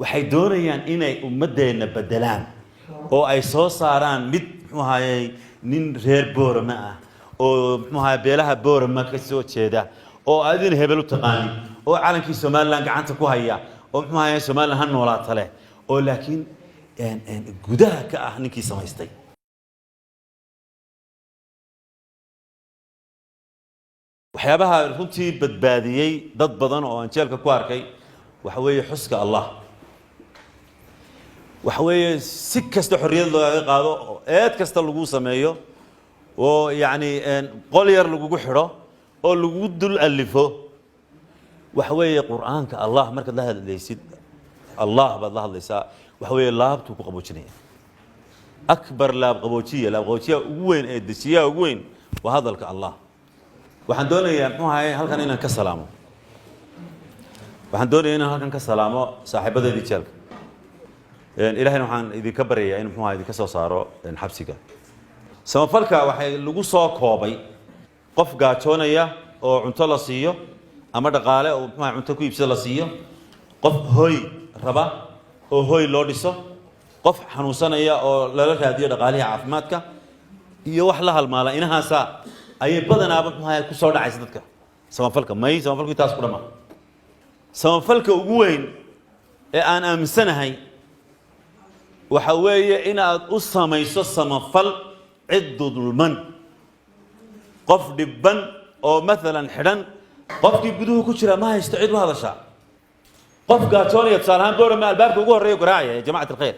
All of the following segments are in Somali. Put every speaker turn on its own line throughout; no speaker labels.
waxay doonayaan inay ummadeena bedelaan oo ay soo saaraan mid muxuu ahaayay nin reer Boorama ah oo muxuu ahaayay beelaha Boorama ka soo jeeda oo adin hebel u taqaani oo calankii Soomaaliland gacanta ku haya oo muxuu ahaayay Soomaaliland han noolaata leh oo laakiin gudaha ka ah ninkii samaystay waxyaabaha runtii badbaadiyay dad badan oo aan jeelka ku arkay waxa weeye xuska Allah waxa weeye si kasta xorriyad looga qaado eed kasta lagu sameeyo oo yaani qol yar lagu xiro oo lagu dul alifo waxa weeye quraanka Allah marka la hadlaysid Allah baad la hadlaysaa waxa weeye laabtu ku qaboojinaya akbar laab qaboojiya ugu weyn ee dasiya ugu weyn waa hadalka Allah waxaan doonayaa muxuu ahaayay halkan inaan ka salaamo saaxiibadeedii jeelka ilaahayna waxaan idinka baryayaa in muxuu ahaayay idinka soo saaro xabsiga samafalka waxay lagu soo koobay qof gaajoonaya oo cunto la siiyo ama dhaqaale oo muxuu ahaayay cunto ku iibsada la siiyo qof hooy raba oo hooy loo dhiso qof xanuunsanaya oo lala raadiyo dhaqaalihi caafimaadka iyo wax la halmaala inahaasa ayay badanaaba muxuu ahaayay ku soo dhacaysa dadka samafalka taas ku dhama samafalka ugu weyn ee aan aaminsanahay waxa weeye inaad u samayso samafal cid dulman qof dhibban oo maalan xidhan qofkii guduhu ku jira ma haysto cid u hadasha qof gaajoonaya tusaalahaan Boorama albaabka ugu horeeyo garaacaya jamaacad alkhayr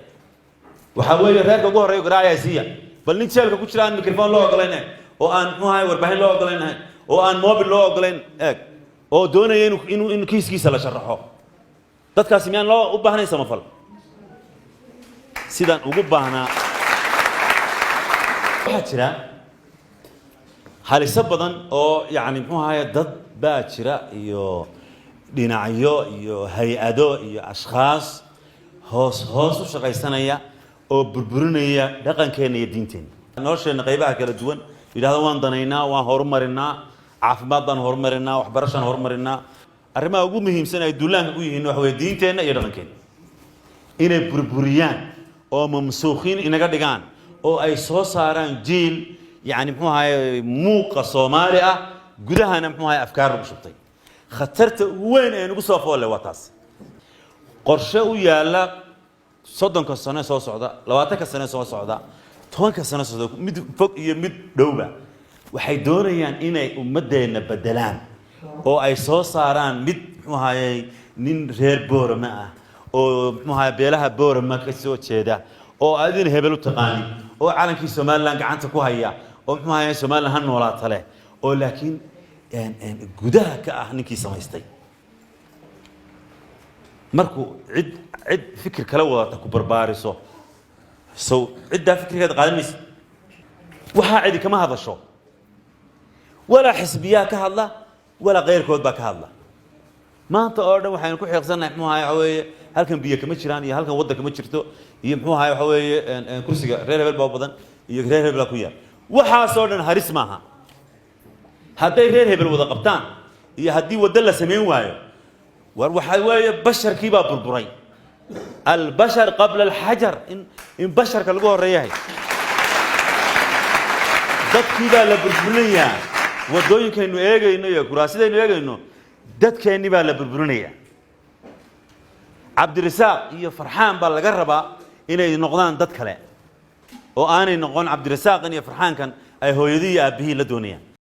waxa weeye reerka ugu horeeyo garaacaya siya bal nin jeelka ku jira aan mikrofon loo ogolaynay oo aan muxuu ahaayay warbaahin loo ogolaynay oo aan mobil loo ogolayn oo doonaya inuu kiiskiisa la sharaxo dadkaasi miyaan loo u baahnay samafal sidaan ugu baahnaa waxa jira haliso badan oo yaani muxuu ahaayay dad baa jira iyo dhinacyo iyo hay'ado iyo ashxaas hoos u shaqaysanaya oo burburinaya dhaqankeena iyo diinteena nolosheena qaybaha kala duwan ilaahdo waan danaynaa waan horumarinaa caafimaad baan horumarinaa waxbarashaan horumarinaa arrimaha ugu muhiimsan ay duulaanka u yihiin waxa weeye diinteena iyo dhaqankeena inay burburiyaan oo mamsuuqiin inaga dhigaan oo ay soo saaraan jiil yaani muxuu ahaayay muuqa Soomaali ah gudahana muxuu ahaayay afkaar lagu shubtay khatarta weyn ee nagu soo foolay waa taas qorshe u yaala 30 sano soo socda 20 sano soo socda 10 sano soo socda mid fog iyo mid dhowba waxay doonayaan inay ummadeena bedelaan oo ay soo saaraan mid muxuu ahaayay nin reer Boorama ah oo muxuu ahaayay beelaha Boorama ka soo jeeda oo adin hebel u taqaani oo calankii Soomaaliland gacanta ku haya oo muxuu ahaayay Soomaaliland han noolaata leh oo laakiin gudaha ka ah ninkii samaystay markuu cid fikir kala wadata ku barbaariso soo cidda fikirkeeda qaadamaysa waxa cidi kama hadasho wala xisbiya ka hadla wala qeyrkood ba ka hadla maanta oo dhan waxaan ku xiiqsanahay muxuu ahaayay halkan biyo kama jiraan iyo halkan wadda kama jirto iyo muxuu ahaayay waxa weeye kursiga reer hebel baa badan iyo reer hebel ku yaal waxa soo dhan haris maaha hadday reer hebel wada qabtaan iyo haddii wadda la sameyn waayo war waxa weeye basharkii baa burburay البشر قبل الحجر إن بشر كالجوه الرياهي دت كذا لبربرونية ودوين كأنه إيجا إنه يكراسي ده إنه إيجا إنه دت كأني بقى لبربرونية عبد الرزاق يفرحان بالجربة إنه نقدان دت كله وأنا نقول عبد الرزاق إنه يفرحان كان أي هو يدي أبيه للدنيا